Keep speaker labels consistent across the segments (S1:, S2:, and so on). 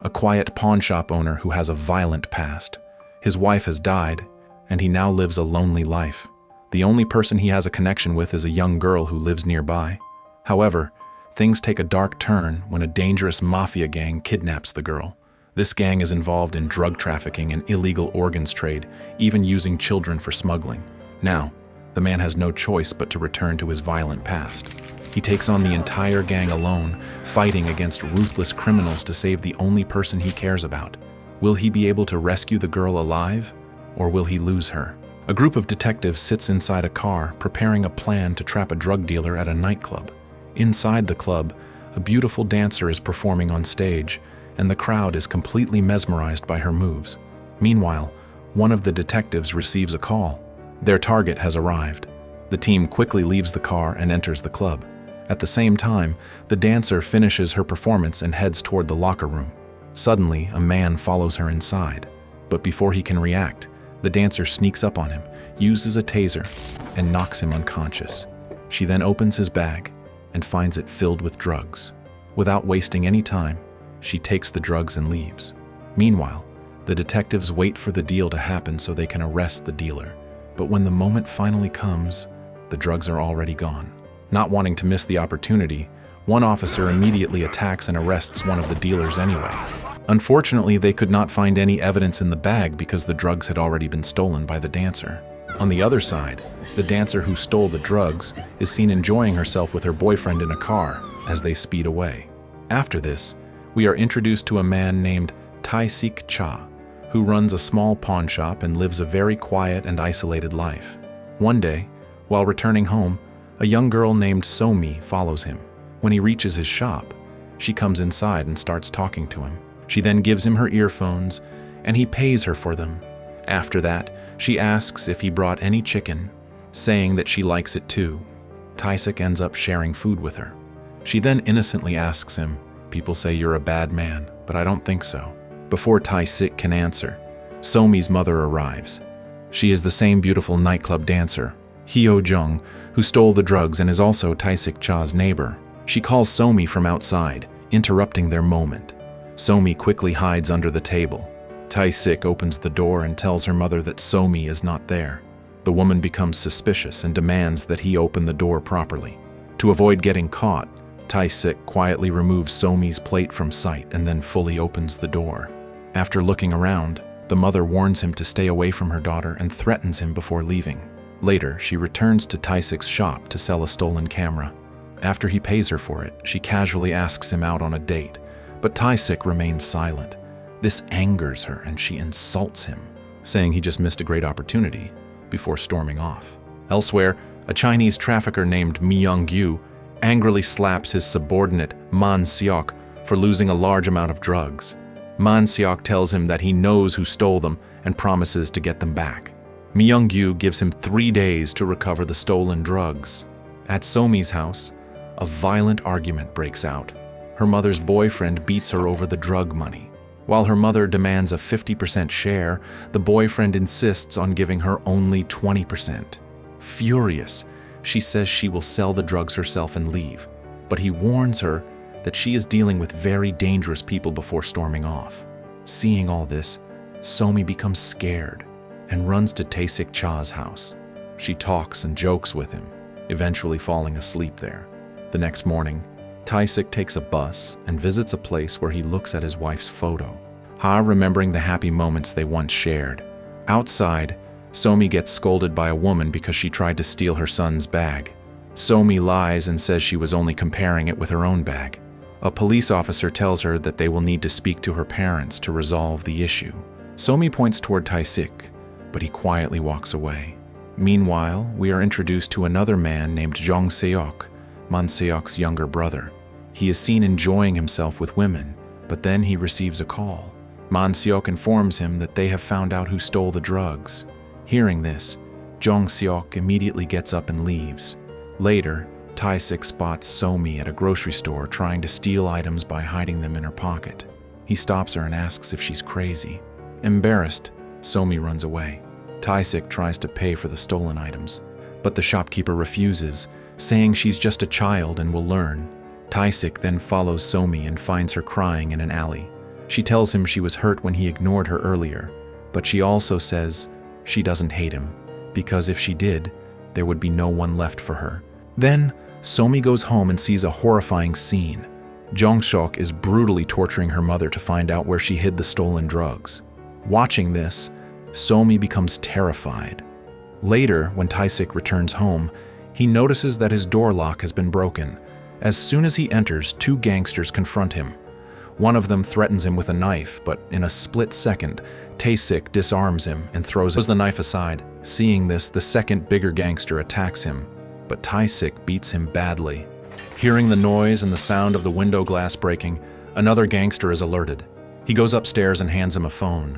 S1: a quiet pawnshop owner who has a violent past. His wife has died, and he now lives a lonely life. The only person he has a connection with is a young girl who lives nearby. However, things take a dark turn when a dangerous mafia gang kidnaps the girl. This gang is involved in drug trafficking and illegal organs trade, even using children for smuggling. Now, the man has no choice but to return to his violent past. He takes on the entire gang alone, fighting against ruthless criminals to save the only person he cares about. Will he be able to rescue the girl alive, or will he lose her? A group of detectives sits inside a car, preparing a plan to trap a drug dealer at a nightclub. Inside the club, a beautiful dancer is performing on stage, and the crowd is completely mesmerized by her moves. Meanwhile, one of the detectives receives a call. Their target has arrived. The team quickly leaves the car and enters the club. At the same time, the dancer finishes her performance and heads toward the locker room. Suddenly, a man follows her inside. But before he can react, the dancer sneaks up on him, uses a taser, and knocks him unconscious. She then opens his bag and finds it filled with drugs. Without wasting any time, she takes the drugs and leaves. Meanwhile, the detectives wait for the deal to happen so they can arrest the dealer. But when the moment finally comes, the drugs are already gone. Not wanting to miss the opportunity, one officer immediately attacks and arrests one of the dealers anyway. Unfortunately, they could not find any evidence in the bag because the drugs had already been stolen by the dancer. On the other side, the dancer who stole the drugs is seen enjoying herself with her boyfriend in a car as they speed away. After this, we are introduced to a man named Tai-sik Cha, who runs a small pawn shop and lives a very quiet and isolated life. One day, while returning home, a young girl named Somi follows him. When he reaches his shop, she comes inside and starts talking to him. She then gives him her earphones, and he pays her for them. After that, she asks if he brought any chicken, saying that she likes it too. Tai-sik ends up sharing food with her. She then innocently asks him, "People say you're a bad man, but I don't think so." Before Tai-sik can answer, Somi's mother arrives. She is the same beautiful nightclub dancer, Hyo-jung, who stole the drugs and is also Tai-sik Cha's neighbor. She calls Somi from outside, interrupting their moment. Somi quickly hides under the table. Tai-sik opens the door and tells her mother that Somi is not there. The woman becomes suspicious and demands that he open the door properly. To avoid getting caught, Tai-sik quietly removes Somi's plate from sight and then fully opens the door. After looking around, the mother warns him to stay away from her daughter and threatens him before leaving. Later, she returns to Tai-sik's shop to sell a stolen camera. After he pays her for it, she casually asks him out on a date, but Tai-sik remains silent. This angers her and she insults him, saying he just missed a great opportunity, before storming off. Elsewhere, a Chinese trafficker named Myung-gyu angrily slaps his subordinate Man Seok for losing a large amount of drugs. Man Seok tells him that he knows who stole them and promises to get them back. Myung-gyu gives him 3 days to recover the stolen drugs. At Somi's house, a violent argument breaks out. Her mother's boyfriend beats her over the drug money. While her mother demands a 50% share, the boyfriend insists on giving her only 20%. Furious, she says she will sell the drugs herself and leave, but he warns her that she is dealing with very dangerous people before storming off. Seeing all this, Somi becomes scared and runs to Tai-sik Cha's house. She talks and jokes with him, eventually falling asleep there. The next morning, Tai-sik takes a bus and visits a place where he looks at his wife's photo, remembering the happy moments they once shared. Outside, Somi gets scolded by a woman because she tried to steal her son's bag. Somi lies and says she was only comparing it with her own bag. A police officer tells her that they will need to speak to her parents to resolve the issue. Somi points toward Tai-sik, but he quietly walks away. Meanwhile, we are introduced to another man named Jong Seok, Man Seok's younger brother. He is seen enjoying himself with women, but then he receives a call. Man Seok informs him that they have found out who stole the drugs. Hearing this, Jong Seok immediately gets up and leaves. Later, Tai-sik spots Somi at a grocery store trying to steal items by hiding them in her pocket. He stops her and asks if she's crazy. Embarrassed, Somi runs away. Tai-sik tries to pay for the stolen items, but the shopkeeper refuses, saying she's just a child and will learn. Tai-sik then follows Somi and finds her crying in an alley. She tells him she was hurt when he ignored her earlier, but she also says she doesn't hate him, because if she did, there would be no one left for her. Then, Somi goes home and sees a horrifying scene. Jong-seok is brutally torturing her mother to find out where she hid the stolen drugs. Watching this, Somi becomes terrified. Later, when Tae-sik returns home, he notices that his door lock has been broken. As soon as he enters, two gangsters confront him. One of them threatens him with a knife, but in a split second, Tae-sik disarms him and throws the knife aside. Seeing this, the second bigger gangster attacks him, but Tae-sik beats him badly. Hearing the noise and the sound of the window glass breaking, another gangster is alerted. He goes upstairs and hands him a phone.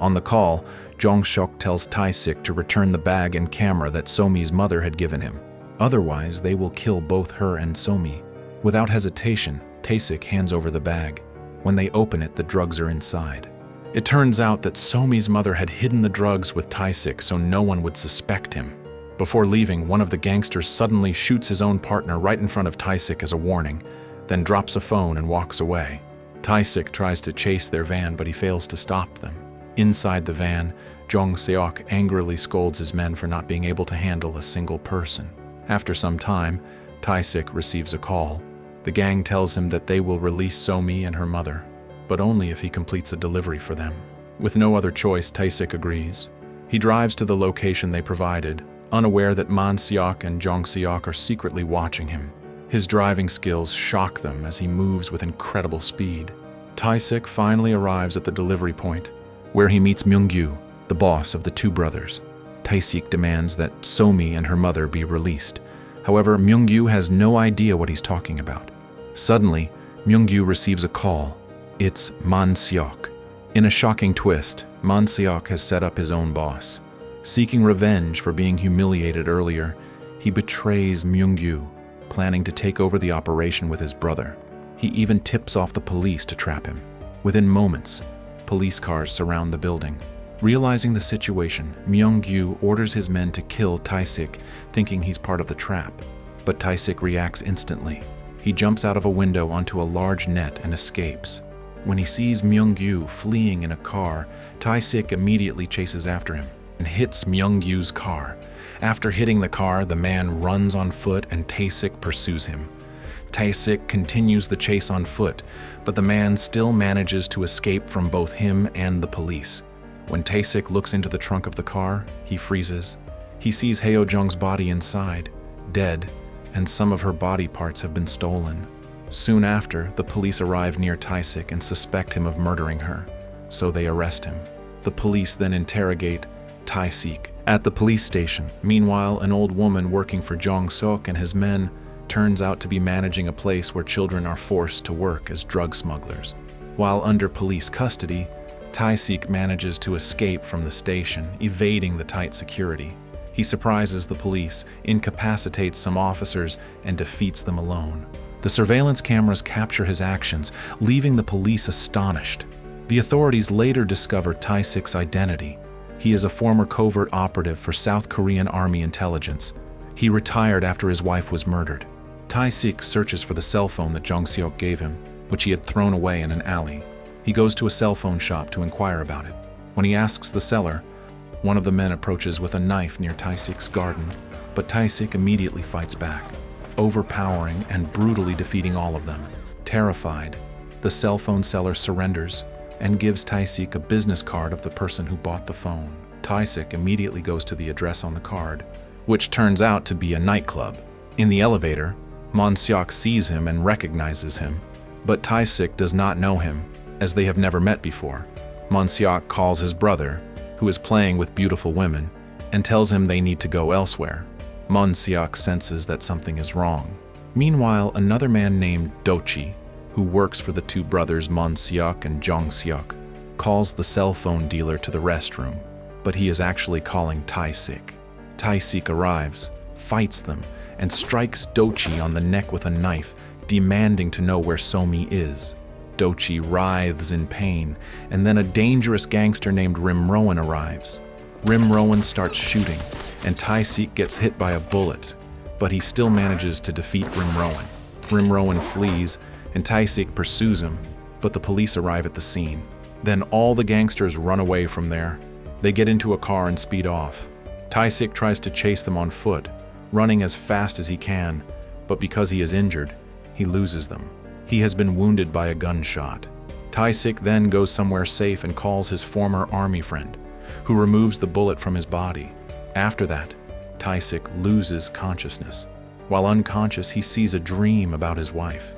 S1: On the call, Jong-seok tells Tae-sik to return the bag and camera that Somi's mother had given him. Otherwise, they will kill both her and Somi. Without hesitation, Tae-sik hands over the bag. When they open it, the drugs are inside. It turns out that Somi's mother had hidden the drugs with Tae-sik so no one would suspect him. Before leaving, one of the gangsters suddenly shoots his own partner right in front of Tae-sik as a warning, then drops a phone and walks away. Tae-sik tries to chase their van, but he fails to stop them. Inside the van, Jong-seok angrily scolds his men for not being able to handle a single person. After some time, Tae-sik receives a call. The gang tells him that they will release Somi and her mother, but only if he completes a delivery for them. With no other choice, Tae-sik agrees. He drives to the location they provided, unaware that Man-seok and Jong-seok are secretly watching him. His driving skills shock them as he moves with incredible speed. Tae-sik finally arrives at the delivery point, where he meets Myung-gyu, the boss of the two brothers. Tae-sik demands that Somi and her mother be released. However, Myung-gyu has no idea what he's talking about. Suddenly, Myung-gyu receives a call. It's Man-seok. In a shocking twist, Man-seok has set up his own boss. Seeking revenge for being humiliated earlier, he betrays Myung-gyu, planning to take over the operation with his brother. He even tips off the police to trap him. Within moments, police cars surround the building. Realizing the situation, Myung-gyu orders his men to kill Tae-sik, thinking he's part of the trap. But Tae-sik reacts instantly. He jumps out of a window onto a large net and escapes. When he sees Myung-gyu fleeing in a car, Tae-sik immediately chases after him and hits Myung-gyu's car. After hitting the car, the man runs on foot and Tae-sik pursues him. Tae-sik continues the chase on foot, but the man still manages to escape from both him and the police. When Tae-sik looks into the trunk of the car, he freezes. He sees Hyo-jung's body inside, dead, and some of her body parts have been stolen. Soon after, the police arrive near Tae-sik and suspect him of murdering her, so they arrest him. The police then interrogate Tae-sik at the police station. Meanwhile, an old woman working for Jong-seok and his men turns out to be managing a place where children are forced to work as drug smugglers. While under police custody, Tae-sik manages to escape from the station, evading the tight security. He surprises the police, incapacitates some officers, and defeats them alone. The surveillance cameras capture his actions, leaving the police astonished. The authorities later discover Tae-sik's identity. He is a former covert operative for South Korean Army intelligence. He retired after his wife was murdered. Tae-sik searches for the cell phone that Jong-seok gave him, which he had thrown away in an alley. He goes to a cell phone shop to inquire about it. When he asks the seller, one of the men approaches with a knife near Tae-sik's garden, but Tae-sik immediately fights back, overpowering and brutally defeating all of them. Terrified, the cell phone seller surrenders and gives Tae-sik a business card of the person who bought the phone. Tae-sik immediately goes to the address on the card, which turns out to be a nightclub. In the elevator, Man-seok sees him and recognizes him, but Tae-sik does not know him, as they have never met before. Man-seok calls his brother, who is playing with beautiful women, and tells him they need to go elsewhere. Man-seok senses that something is wrong. Meanwhile, another man named Dochi, who works for the two brothers Man-seok and Jong-seok, calls the cell phone dealer to the restroom, but he is actually calling Tae-sik. Tae-sik arrives, fights them, and strikes Dochi on the neck with a knife, demanding to know where Somi is. Dochi writhes in pain, and then a dangerous gangster named Rim-rowan arrives. Rim-rowan starts shooting, and Tae-sik gets hit by a bullet, but he still manages to defeat Rim-rowan. Rim-rowan flees, and Tae-sik pursues him, but the police arrive at the scene. Then all the gangsters run away from there. They get into a car and speed off. Tae-sik tries to chase them on foot, running as fast as he can, but because he is injured, he loses them. He has been wounded by a gunshot. Tae-sik then goes somewhere safe and calls his former army friend, who removes the bullet from his body. After that, Tae-sik loses consciousness. While unconscious, he sees a dream about his wife.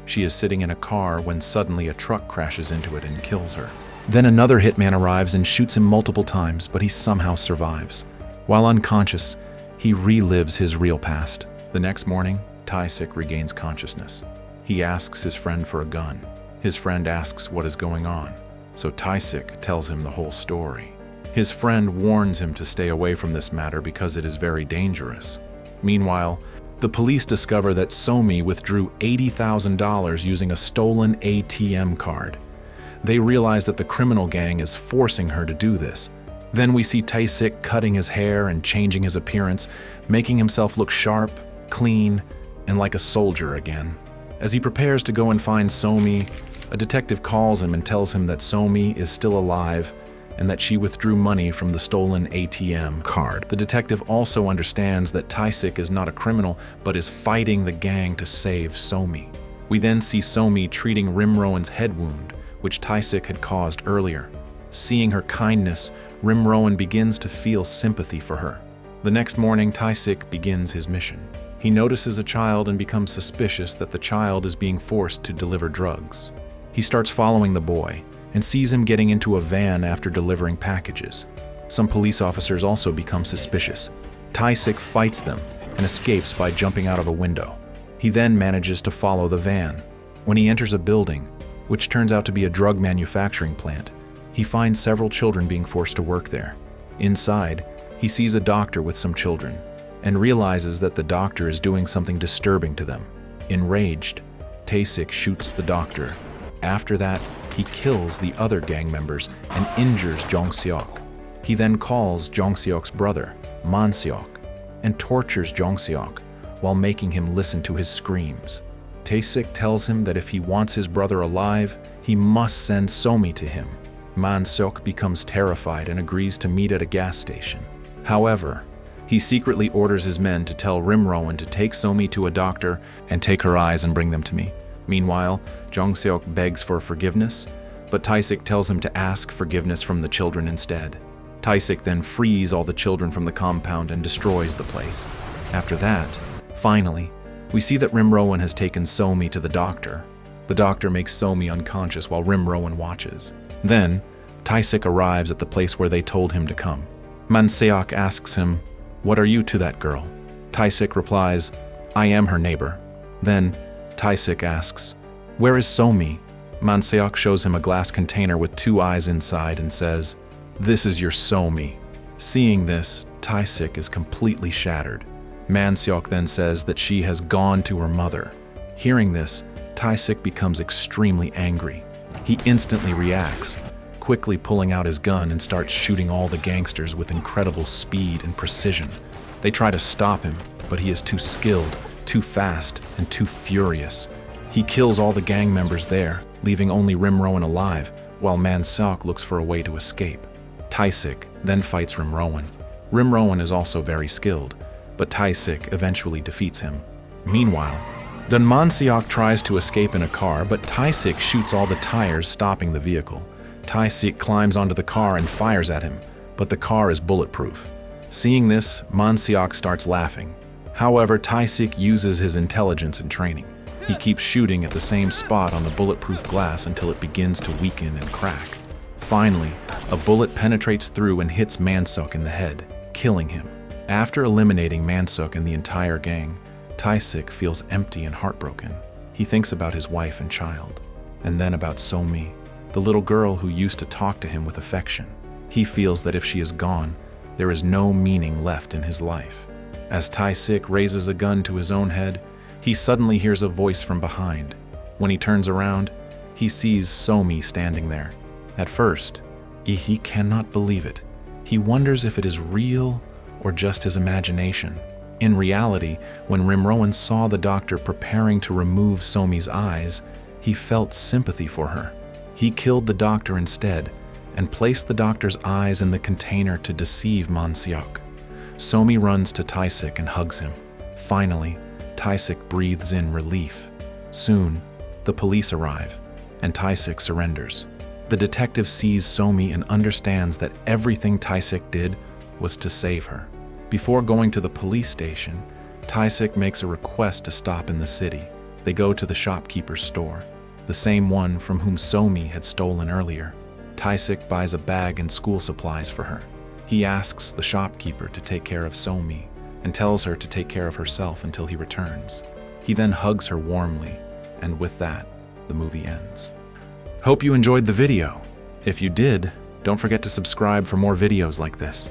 S1: She is sitting in a car when suddenly a truck crashes into it and kills her. Then another hitman arrives and shoots him multiple times, but he somehow survives. While unconscious, he relives his real past. The next morning, Tae-sik regains consciousness. He asks his friend for a gun. His friend asks what is going on, so Tae-sik tells him the whole story. His friend warns him to stay away from this matter because it is very dangerous. Meanwhile, the police discover that Somi withdrew $80,000 using a stolen ATM card. They realize that the criminal gang is forcing her to do this. Then we see Tae-sik cutting his hair and changing his appearance, making himself look sharp, clean, and like a soldier again. As he prepares to go and find Somi, a detective calls him and tells him that Somi is still alive and that she withdrew money from the stolen ATM card. The detective also understands that Tae-sik is not a criminal, but is fighting the gang to save Somi. We then see Somi treating Rimrowan's head wound, which Tae-sik had caused earlier. Seeing her kindness, Rimrowan begins to feel sympathy for her. The next morning, Tae-sik begins his mission. He notices a child and becomes suspicious that the child is being forced to deliver drugs. He starts following the boy and sees him getting into a van after delivering packages. Some police officers also become suspicious. Tae-sik fights them and escapes by jumping out of a window. He then manages to follow the van. When he enters a building, which turns out to be a drug manufacturing plant, he finds several children being forced to work there. Inside, he sees a doctor with some children and realizes that the doctor is doing something disturbing to them. Enraged, Tae-sik shoots the doctor. After that, he kills the other gang members and injures Jong-seok. He then calls Jong-seok's brother, Man-seok, and tortures Jong-seok while making him listen to his screams. Tae-sik tells him that if he wants his brother alive, he must send Somi to him. Man-seok becomes terrified and agrees to meet at a gas station. However, he secretly orders his men to tell Rimrowan to take Somi to a doctor and take her eyes and bring them to me. Meanwhile, Jong-seok begs for forgiveness, but Tae-sik tells him to ask forgiveness from the children instead. Tae-sik then frees all the children from the compound and destroys the place. After that, finally, we see that Rimrowan has taken Somi to the doctor. The doctor makes Somi unconscious while Rimrowan watches. Then, Tae-sik arrives at the place where they told him to come. Man-seok asks him, "What are you to that girl?" Tae-sik replies, "I am her neighbor." Then, Tae-sik asks, "Where is Somi?" Man-seok shows him a glass container with 2 eyes inside and says, "This is your Somi." Seeing this, Tae-sik is completely shattered. Man-seok then says that she has gone to her mother. Hearing this, Tae-sik becomes extremely angry. He instantly reacts, quickly pulling out his gun and starts shooting all the gangsters with incredible speed and precision. They try to stop him, but he is too skilled, too fast, and too furious. He kills all the gang members there, leaving only Rimrowan alive, while Man-seok looks for a way to escape. Tae-sik then fights Rimrowan. Rimrowan is also very skilled, but Tae-sik eventually defeats him. Meanwhile, Man-seok tries to escape in a car, but Tae-sik shoots all the tires, stopping the vehicle. Tae-sik climbs onto the car and fires at him, but the car is bulletproof. Seeing this, Man-seok starts laughing. However, Tae-sik uses his intelligence and training. He keeps shooting at the same spot on the bulletproof glass until it begins to weaken and crack. Finally, a bullet penetrates through and hits Man-seok in the head, killing him. After eliminating Man-seok and the entire gang, Tae-sik feels empty and heartbroken. He thinks about his wife and child, and then about Somi, the little girl who used to talk to him with affection. He feels that if she is gone, there is no meaning left in his life. As Tae-sik raises a gun to his own head, he suddenly hears a voice from behind. When he turns around, he sees Somi standing there. At first, he cannot believe it. He wonders if it is real or just his imagination. In reality, when Rimrowan saw the doctor preparing to remove Somi's eyes, He felt sympathy for her. He killed the doctor instead and placed the doctor's eyes in the container to deceive Manseok. Somi runs to Taesik and hugs him. Finally, Taesik breathes in relief. Soon, the police arrive, and Taesik surrenders. The detective sees Somi and understands that everything Taesik did was to save her. Before going to the police station, Taesik makes a request to stop in the city. They go to the shopkeeper's store, the same one from whom Somi had stolen earlier. Taesik buys a bag and school supplies for her. He asks the shopkeeper to take care of Somi and tells her to take care of herself until he returns. He then hugs her warmly, and with that, the movie ends. Hope you enjoyed the video. If you did, don't forget to subscribe for more videos like this.